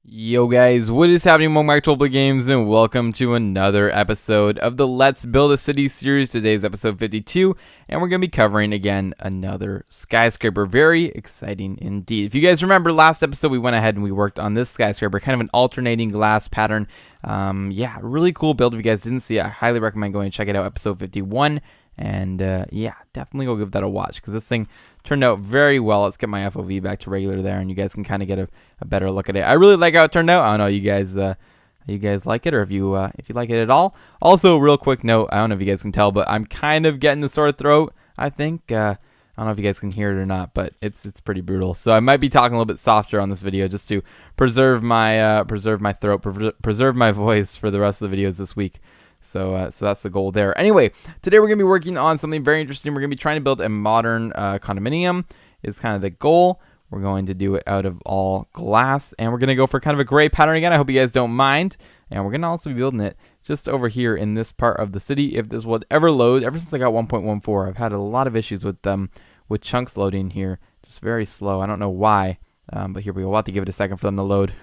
Yo guys, what is happening? Welcome back to Play Games and welcome to another episode of the Let's Build a City series. Today's episode 52 and we're going to be covering again another skyscraper. Very exciting indeed. If you guys remember last episode we went ahead and we worked on this skyscraper, kind of an alternating glass pattern. Yeah, really cool build. If you guys didn't see it, I highly recommend going and check it out, episode 51. And yeah, definitely go give that a watch because this thing turned out very well. Let's get my FOV back to regular there, and you guys can kind of get a better look at it. I really like how it turned out. I don't know, you guys like it, or if you like it at all. Also, real quick note, I don't know if you guys can tell, but I'm kind of getting the sore throat. I think I don't know if you guys can hear it or not, but it's pretty brutal. So I might be talking a little bit softer on this video just to preserve my throat, preserve my voice for the rest of the videos this week. So that's the goal there. Anyway, today we're going to be working on something very interesting. We're going to be trying to build a modern condominium is kind of the goal. We're going to do it out of all glass, and we're going to go for kind of a gray pattern again. I hope you guys don't mind. And we're going to also be building it just over here in this part of the city. If this would ever load, ever since I got 1.14, I've had a lot of issues with chunks loading here. Just very slow. I don't know why, but here we go. We'll have to give it a second for them to load.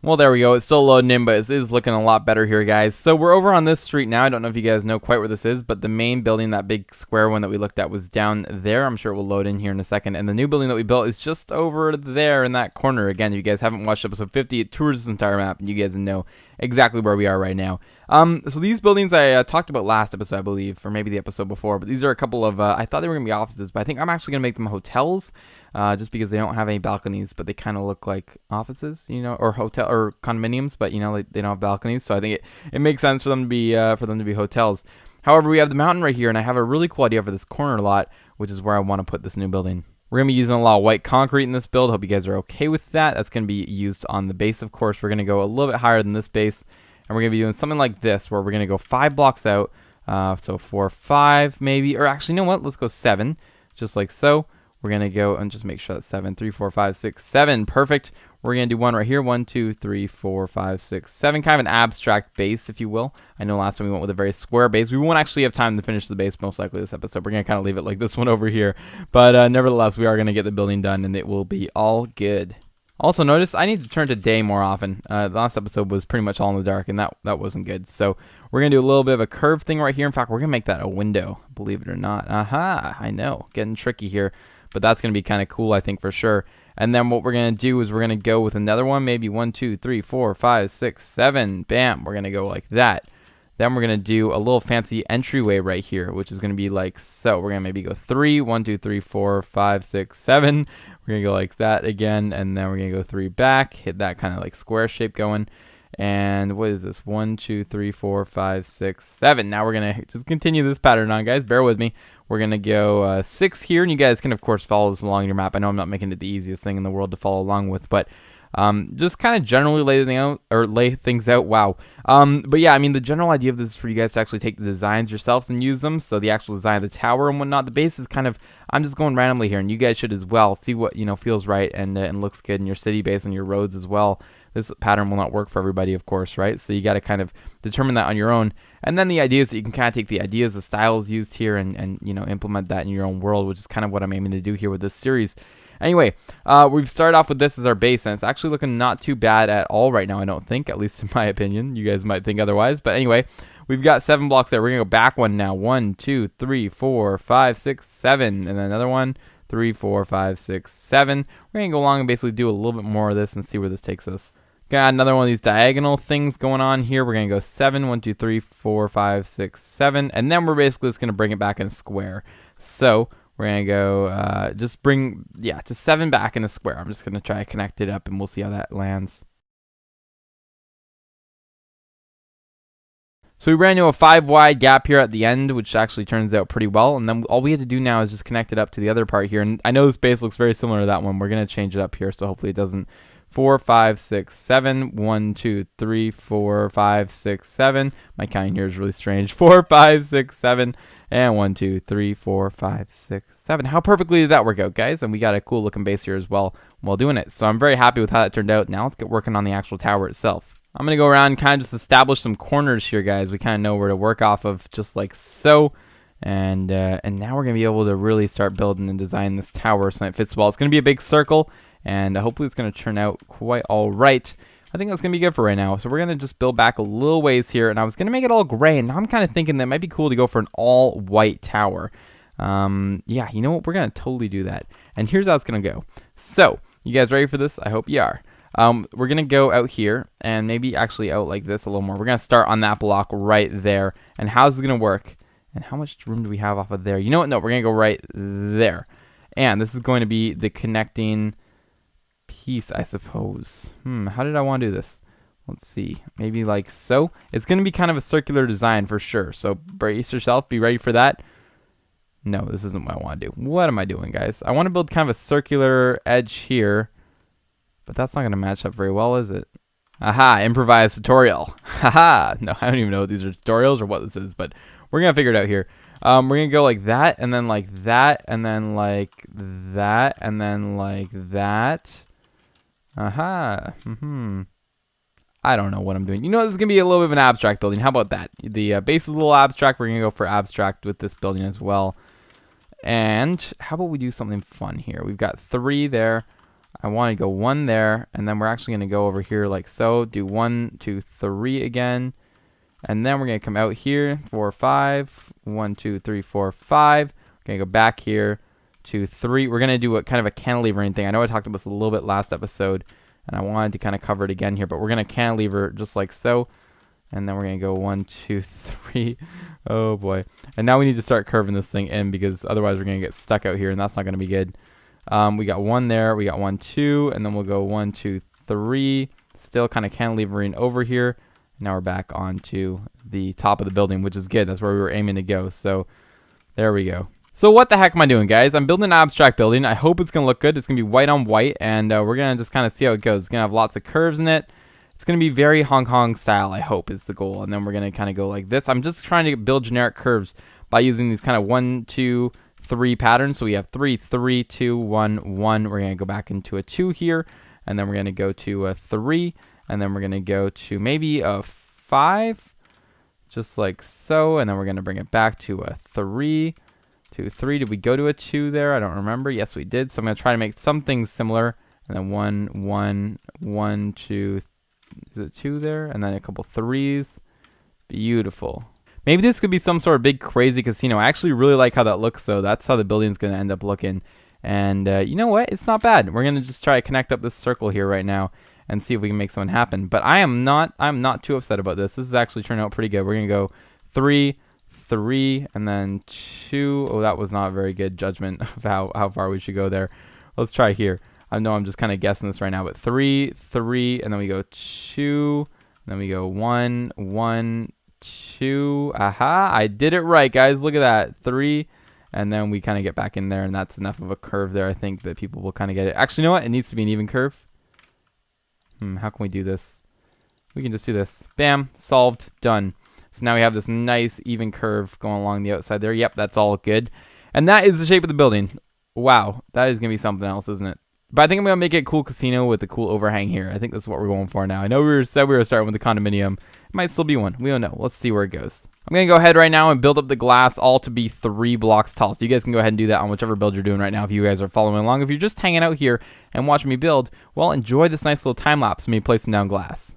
Well, there we go. It's still loading in, but it is looking a lot better here, guys. So we're over on this street now. I don't know if you guys know quite where this is, but the main building, that big square one that we looked at, was down there. I'm sure it will load in here in a second. And the new building that we built is just over there in that corner. Again, if you guys haven't watched episode 50, it tours this entire map, and you guys know exactly where we are right now. So these buildings I talked about last episode, I believe, or maybe the episode before, but these are a couple of, I thought they were going to be offices, but I think I'm actually going to make them hotels. Just because they don't have any balconies, but they kind of look like offices, you know, or hotel or condominiums, but you know, like, they don't have balconies. So I think it makes sense for them to be hotels. However, we have the mountain right here, and I have a really cool idea for this corner lot, which is where I want to put this new building. We're going to be using a lot of white concrete in this build. Hope you guys are okay with that. That's going to be used on the base, of course. We're going to go a little bit higher than this base, and we're going to be doing something like this, where we're going to go 5 blocks out. So 4, 5 maybe, or actually, you know what? Let's go 7, just like so. We're going to go and just make sure that's 7, 3, 4, 5, 6, 7. Perfect. We're going to do one right here. 1, 2, 3, 4, 5, 6, 7. Kind of an abstract base, if you will. I know last time we went with a very square base. We won't actually have time to finish the base most likely this episode. We're going to kind of leave it like this one over here. But nevertheless, we are going to get the building done, and it will be all good. Also, notice I need to turn to day more often. The last episode was pretty much all in the dark, and that wasn't good. So we're going to do a little bit of a curve thing right here. In fact, we're going to make that a window, believe it or not. Aha, I know. Getting tricky here. But that's going to be kind of cool, I think, for sure. And then what we're going to do is we're going to go with another one, maybe 1, 2, 3, 4, 5, 6, 7. Bam. We're going to go like that. Then we're going to do a little fancy entryway right here, which is going to be like so. We're going to maybe go 3, 1, 2, 3, 4, 5, 6, 7. We're going to go like that again. And then we're going to go 3 back, hit that kind of like square shape going. And what is this? 1, 2, 3, 4, 5, 6, 7. Now we're going to just continue this pattern on, guys. Bear with me. We're going to go 6 here, and you guys can, of course, follow this along your map. I know I'm not making it the easiest thing in the world to follow along with, but just kind of generally lay things out. Wow. But yeah, I mean, the general idea of this is for you guys to actually take the designs yourselves and use them. So the actual design of the tower and whatnot, the base is kind of, I'm just going randomly here, and you guys should as well. See what, you know, feels right and looks good in your city based on your roads as well. This pattern will not work for everybody, of course, right? So you got to kind of determine that on your own. And then the idea is that you can kind of take the ideas, the styles used here, and you know, implement that in your own world, which is kind of what I'm aiming to do here with this series. Anyway, we've started off with this as our base, and it's actually looking not too bad at all right now, I don't think, at least in my opinion. You guys might think otherwise. But anyway, we've got 7 blocks there. We're going to go back one now. 1, 2, 3, 4, 5, 6, 7. And then another one. 3, 4, 5, 6, 7. We're going to go along and basically do a little bit more of this and see where this takes us. Got another one of these diagonal things going on here. We're going to go 7, 1, 2, 3, 4, 5, 6, 7. And then we're basically just going to bring it back in a square. So we're going to go just bring, just 7 back in a square. I'm just going to try to connect it up, and we'll see how that lands. So we ran into a 5 wide gap here at the end, which actually turns out pretty well. And then all we had to do now is just connect it up to the other part here. And I know this base looks very similar to that one. We're going to change it up here, so hopefully it doesn't. 4, 5, 6, 7. 1, 2, 3, 4, 5, 6, 7. My counting here is really strange. 4, 5, 6, 7. And 1, 2, 3, 4, 5, 6, 7. How perfectly did that work out, guys? And we got a cool looking base here as well while doing it. So I'm very happy with how that turned out. Now let's get working on the actual tower itself. I'm going to go around and kind of just establish some corners here, guys. We kind of know where to work off of, just like so. And now we're going to be able to really start building and design this tower so it fits well. It's going to be a big circle. and hopefully it's going to turn out quite all right. I think that's going to be good for right now. So we're going to just build back a little ways here, and I was going to make it all gray, and now I'm kind of thinking that it might be cool to go for an all white tower. Yeah, you know what? We're going to totally do that. And here's how it's going to go. So, you guys ready for this? I hope you are. We're going to go out here, and maybe actually out like this a little more. We're going to start on that block right there. And how's it going to work? And how much room do we have off of there? You know what? No, we're going to go right there. And this is going to be the connecting piece, I suppose. How did I want to do this? Let's see. Maybe like so. It's going to be kind of a circular design for sure. So brace yourself. Be ready for that. No, this isn't what I want to do. What am I doing, guys? I want to build kind of a circular edge here. But that's not going to match up very well, is it? Aha, improvised tutorial. Haha. No, I don't even know if these are tutorials or what this is, but we're going to figure it out here. We're going to go like that, and then like that, and then like that, and then like that. Aha. I don't know what I'm doing. You know, this is going to be a little bit of an abstract building. How about that? The base is a little abstract. We're going to go for abstract with this building as well. And how about we do something fun here? We've got 3 there. I want to go 1 there. And then we're actually going to go over here like so. Do 1, 2, 3 again. And then we're going to come out here. 4, 5. 1, 2, 3, 4, 5. We're going to go back here. 2, 3. We're going to do a kind of a cantilevering thing. I know I talked about this a little bit last episode, and I wanted to kind of cover it again here, but we're going to cantilever just like so. And then we're going to go 1, 2, 3. Oh boy. And now we need to start curving this thing in, because otherwise we're going to get stuck out here, and that's not going to be good. We got 1 there. We got 1, 2, and then we'll go 1, 2, 3. Still kind of cantilevering over here. Now we're back onto the top of the building, which is good. That's where we were aiming to go. So there we go. So what the heck am I doing, guys? I'm building an abstract building. I hope it's going to look good. It's going to be white on white, and we're going to just kind of see how it goes. It's going to have lots of curves in it. It's going to be very Hong Kong style, I hope, is the goal. And then we're going to kind of go like this. I'm just trying to build generic curves by using these kind of 1, 2, 3 patterns. So we have 3, 3, 2, 1, 1. We're going to go back into a 2 here, and then we're going to go to a 3, and then we're going to go to maybe a 5, just like so. And then we're going to bring it back to a 3. 2, 3. Did we go to a 2 there? I don't remember. Yes, we did. So I'm going to try to make something similar. And then 1, 1, 1, 2. Is it 2 there? And then a couple 3s. Beautiful. Maybe this could be some sort of big crazy casino. I actually really like how that looks, so that's how the building's going to end up looking. And you know what? It's not bad. We're going to just try to connect up this circle here right now and see if we can make something happen. But I'm not too upset about this. This is actually turning out pretty good. We're going to go 3, 3, and then 2. Oh, that was not a very good judgment of how far we should go there. Let's try here. I know I'm just kind of guessing this right now, but 3, 3, and then we go 2, and then we go 1, 1, 2. Aha, I did it right, guys. Look at that. 3, and then we kind of get back in there, and that's enough of a curve there, I think, that people will kind of get it. Actually, you know what? It needs to be an even curve. How can we do this? We can just do this. Bam, solved, done. So now we have this nice even curve going along the outside there. Yep, that's all good. And that is the shape of the building. Wow, that is going to be something else, isn't it? But I think I'm going to make it a cool casino with a cool overhang here. I think that's what we're going for now. I know we said we were starting with the condominium. It might still be one. We don't know. Let's see where it goes. I'm going to go ahead right now and build up the glass all to be 3 blocks tall. So you guys can go ahead and do that on whichever build you're doing right now if you guys are following along. If you're just hanging out here and watching me build, well, enjoy this nice little time lapse of me placing down glass.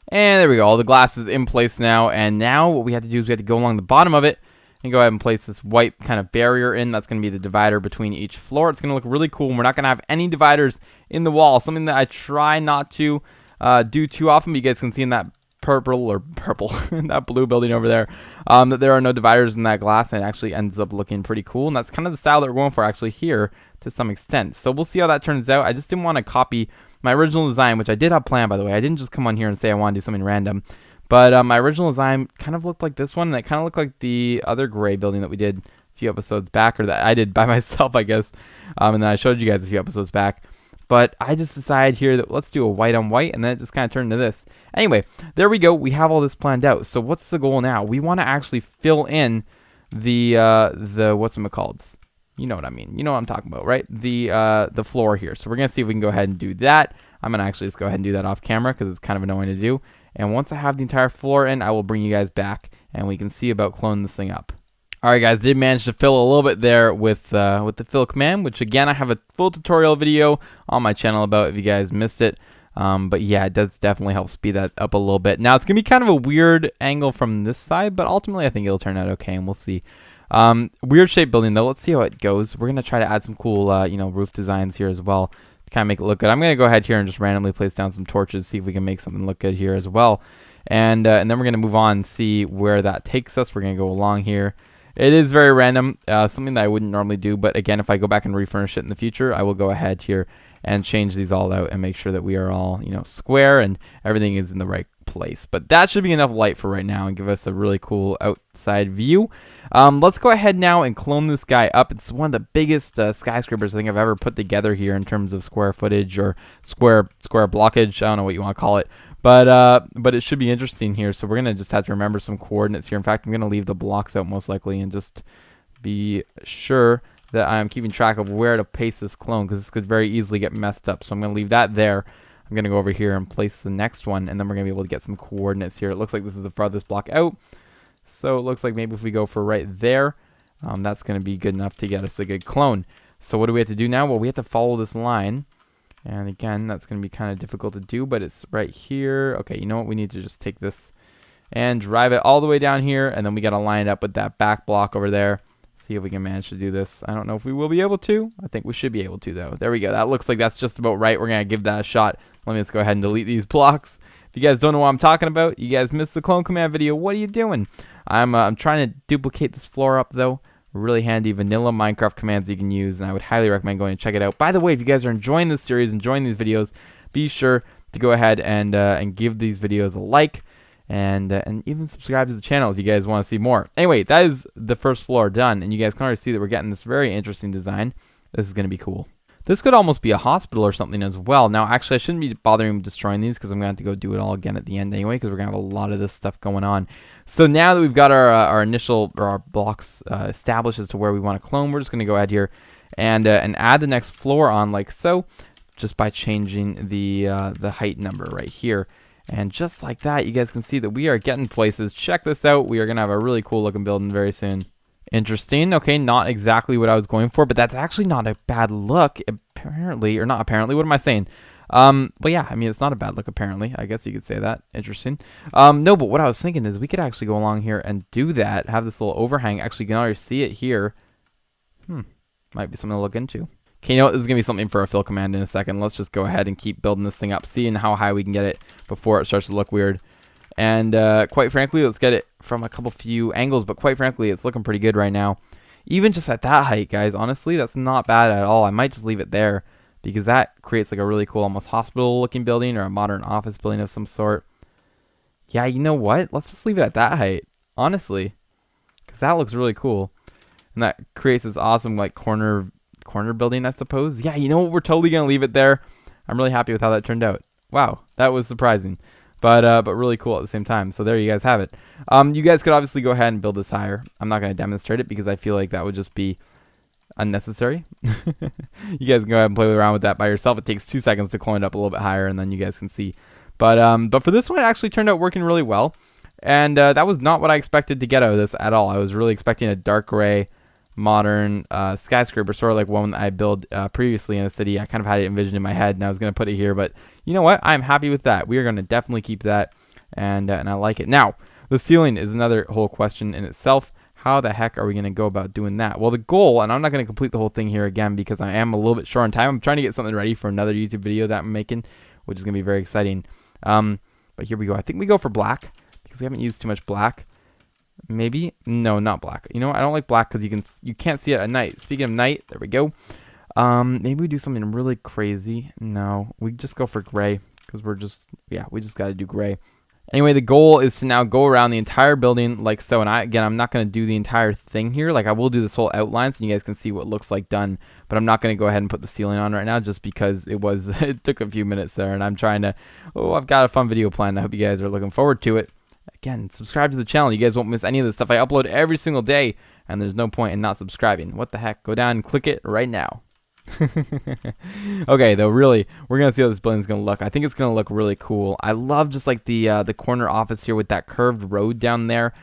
And there we go. All the glass is in place now. And now what we have to do is we have to go along the bottom of it and go ahead and place this white kind of barrier in. That's going to be the divider between each floor. It's going to look really cool. And we're not going to have any dividers in the wall. Something that I try not to do too often. But you guys can see in that in that blue building over there, that there are no dividers in that glass. And it actually ends up looking pretty cool. And that's kind of the style that we're going for actually here to some extent. So we'll see how that turns out. I just didn't want to copy my original design, which I did have planned, by the way. I didn't just come on here and say I want to do something random. But my original design kind of looked like this one, and it kind of looked like the other gray building that we did a few episodes back, or that I did by myself, I guess. And then I showed you guys a few episodes back. But I just decided here that let's do a white on white, and then it just kind of turned into this. Anyway, there we go. We have all this planned out. So what's the goal now? We want to actually fill in the whatchamacallits. You know what I mean. You know what I'm talking about, right? The floor here. So we're going to see if we can go ahead and do that. I'm going to actually just go ahead and do that off camera because it's kind of annoying to do. And once I have the entire floor in, I will bring you guys back and we can see about cloning this thing up. Alright guys, did manage to fill a little bit there with the fill command, which again I have a full tutorial video on my channel about if you guys missed it. But yeah, it does definitely help speed that up a little bit. Now it's going to be kind of a weird angle from this side, but ultimately I think it'll turn out okay, and we'll see. Weird shaped building though, let's see how it goes. We're going to try to add some cool you know, roof designs here as well to kind of make it look good. I'm going to go ahead here and just randomly place down some torches, see if we can make something look good here as well. And then we're going to move on and see where that takes us. We're going to go along here. It is very random, something that I wouldn't normally do, but again, if I go back and refurnish it in the future, I will go ahead here and change these all out and make sure that we are all, you know, square and everything is in the right place. But that should be enough light for right now and give us a really cool outside view. Let's go ahead now and clone this guy up. It's one of the biggest skyscrapers I think I've ever put together here in terms of square footage or square blockage. I don't know what you want to call it. But it should be interesting here. So we're going to just have to remember some coordinates here. In fact, I'm going to leave the blocks out most likely and just be sure that I'm keeping track of where to paste this clone, because this could very easily get messed up. So I'm going to leave that there. I'm going to go over here and place the next one, and then we're going to be able to get some coordinates here. It looks like this is the farthest block out. So it looks like maybe if we go for right there, that's going to be good enough to get us a good clone. So what do we have to do now? Well, we have to follow this line. And again, that's going to be kind of difficult to do, but it's right here. Okay, you know what? We need to just take this and drive it all the way down here, and then we got to line it up with that back block over there. See if we can manage to do this. I don't know if we will be able to. I think we should be able to, though. There we go. That looks like that's just about right. We're going to give that a shot. Let me just go ahead and delete these blocks. If you guys don't know what I'm talking about, you guys missed the clone command video. What are you doing? I'm trying to duplicate this floor up, though. Really handy vanilla Minecraft commands you can use, and I would highly recommend going and check it out. By the way, if you guys are enjoying this series, enjoying these videos, be sure to go ahead and give these videos a like and even subscribe to the channel if you guys want to see more. Anyway, that is the first floor done, and you guys can already see that we're getting this very interesting design. This is going to be cool. This could almost be a hospital or something as well. Now, actually, I shouldn't be bothering destroying these because I'm going to have to go do it all again at the end anyway, because we're going to have a lot of this stuff going on. So now that we've got our initial or our blocks established as to where we want to clone, we're just going to go ahead here and add the next floor on like so, just by changing the height number right here. And just like that, you guys can see that we are getting places. Check this out. We are going to have a really cool looking building very soon. Interesting. Okay, not exactly what I was going for, but that's actually not a bad look, apparently, or not apparently. What am I saying? But yeah, I mean, it's not a bad look, apparently. I guess you could say that. Interesting. No, but what I was thinking is we could actually go along here and do that, have this little overhang. Actually, you can already see it here. Might be something to look into. Okay, you know what? This is going to be something for a fill command in a second. Let's just go ahead and keep building this thing up, seeing how high we can get it before it starts to look weird. And quite frankly, let's get it from a couple few angles, but quite frankly, it's looking pretty good right now. Even just at that height, guys, honestly, that's not bad at all. I might just leave it there because that creates like a really cool, almost hospital-looking building or a modern office building of some sort. Yeah, you know what? Let's just leave it at that height, honestly, because that looks really cool. And that creates this awesome like corner building, I suppose. Yeah, you know what? We're totally going to leave it there. I'm really happy with how that turned out. Wow, that was surprising. But really cool at the same time. So there you guys have it. You guys could obviously go ahead and build this higher. I'm not going to demonstrate it because I feel like that would just be unnecessary. You guys can go ahead and play around with that by yourself. It takes 2 seconds to clone it up a little bit higher, and then you guys can see. But for this one, it actually turned out working really well. And that was not what I expected to get out of this at all. I was really expecting a dark gray, modern skyscraper, sort of like one I built previously in a city. I kind of had it envisioned in my head, and I was going to put it here, but you know what? I'm happy with that. We are going to definitely keep that, and I like it. Now, the ceiling is another whole question in itself. How the heck are we going to go about doing that? Well, the goal, and I'm not going to complete the whole thing here again because I am a little bit short on time. I'm trying to get something ready for another YouTube video that I'm making, which is going to be very exciting. But here we go. I think we go for black because we haven't used too much black. Maybe no, not black. You know what? I don't like black because you can't see it at night. Speaking of night, there we go. Maybe we do something really crazy. No, we just go for gray because we just got to do gray. Anyway, the goal is to now go around the entire building like so. And I'm not going to do the entire thing here. Like I will do this whole outline so you guys can see what it looks like done. But I'm not going to go ahead and put the ceiling on right now just because it took a few minutes there. And I'm trying to, I've got a fun video planned. I hope you guys are looking forward to it. Again, subscribe to the channel. You guys won't miss any of the stuff I upload every single day, and there's no point in not subscribing. What the heck? Go down and click it right now. Okay, though, really, we're going to see how this building's going to look. I think it's going to look really cool. I love just like the corner office here with that curved road down there.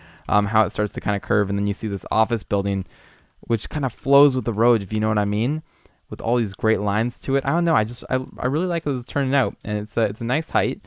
how it starts to kind of curve, and then you see this office building, which kind of flows with the road, if you know what I mean, with all these great lines to it. I don't know. I really like how this is turning out, and it's a nice height.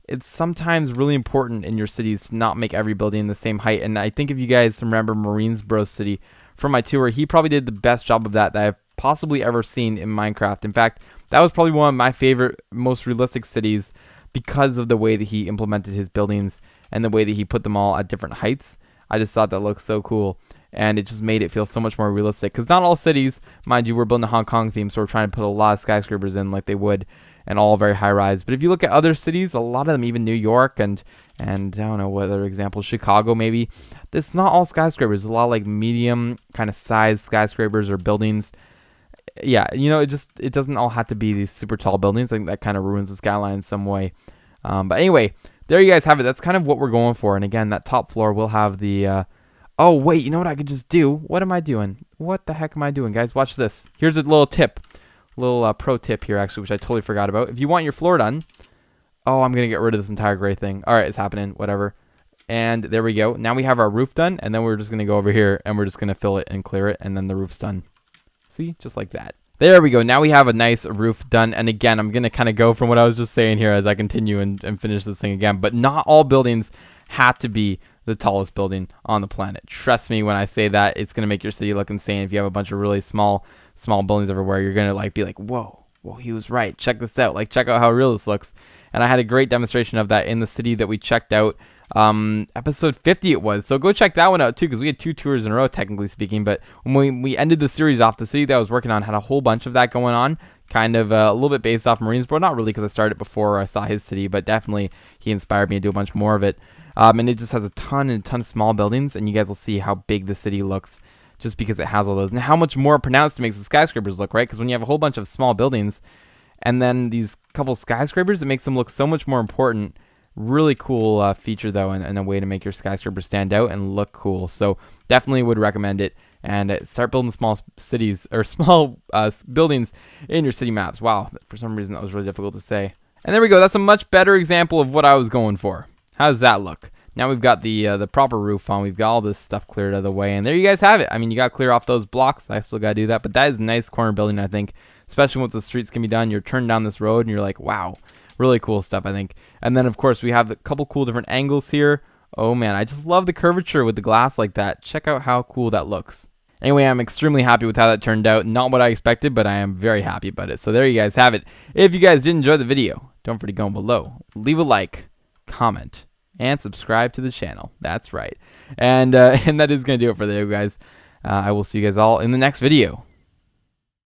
It's sometimes really important in your cities to not make every building the same height. And I think if you guys remember Marinesboro City from my tour, he probably did the best job of that I've possibly ever seen in Minecraft. In fact, that was probably one of my favorite, most realistic cities because of the way that he implemented his buildings and the way that he put them all at different heights. I just thought that looked so cool. And it just made it feel so much more realistic. Because not all cities, mind you, we're building a Hong Kong theme, so we're trying to put a lot of skyscrapers in like they would, and all very high rise. But if you look at other cities, a lot of them, even New York and I don't know what other examples, Chicago maybe, it's not all skyscrapers. A lot of like medium kind of size skyscrapers or buildings. Yeah, you know, it doesn't all have to be these super tall buildings. I think that kind of ruins the skyline in some way. But anyway, there you guys have it. That's kind of what we're going for. And again, that top floor will have the oh, wait, you know what I could just do? What am I doing? What the heck am I doing, guys? Watch this. Here's a little tip. Little pro tip here, actually, which I totally forgot about. If you want your floor done... Oh, I'm going to get rid of this entire gray thing. All right, it's happening. Whatever. And there we go. Now we have our roof done, and then we're just going to go over here, and we're just going to fill it and clear it, and then the roof's done. See? Just like that. There we go. Now we have a nice roof done. And again, I'm going to kind of go from what I was just saying here as I continue and finish this thing again. But not all buildings have to be the tallest building on the planet. Trust me when I say that. It's going to make your city look insane. If you have a bunch of really small buildings everywhere, you're going to like be like, whoa, he was right. Check this out. Like, check out how real this looks. And I had a great demonstration of that in the city that we checked out. Episode 50 it was. So go check that one out too, because we had 2 tours in a row, technically speaking. But when we ended the series off, the city that I was working on had a whole bunch of that going on. Kind of a little bit based off Marinesboro. Not really, because I started before I saw his city, but definitely he inspired me to do a bunch more of it. And it just has a ton of small buildings, and you guys will see how big the city looks just because it has all those. And how much more pronounced it makes the skyscrapers look, right? Because when you have a whole bunch of small buildings and then these couple skyscrapers, it makes them look so much more important. Really cool feature, though, and a way to make your skyscraper stand out and look cool. So definitely would recommend it. And start building small cities or small buildings in your city maps. Wow, for some reason that was really difficult to say. And there we go. That's a much better example of what I was going for. How does that look? Now we've got the proper roof on. We've got all this stuff cleared out of the way. And there you guys have it. I mean, you got to clear off those blocks. I still got to do that. But that is a nice corner building, I think. Especially once the streets can be done. You're turning down this road and you're like, wow. Really cool stuff, I think. And then, of course, we have a couple cool different angles here. Oh, man. I just love the curvature with the glass like that. Check out how cool that looks. Anyway, I'm extremely happy with how that turned out. Not what I expected, but I am very happy about it. So there you guys have it. If you guys did enjoy the video, don't forget to go below. Leave a like, comment, and subscribe to the channel. That's right. And that is going to do it for the video, guys. I will see you guys all in the next video.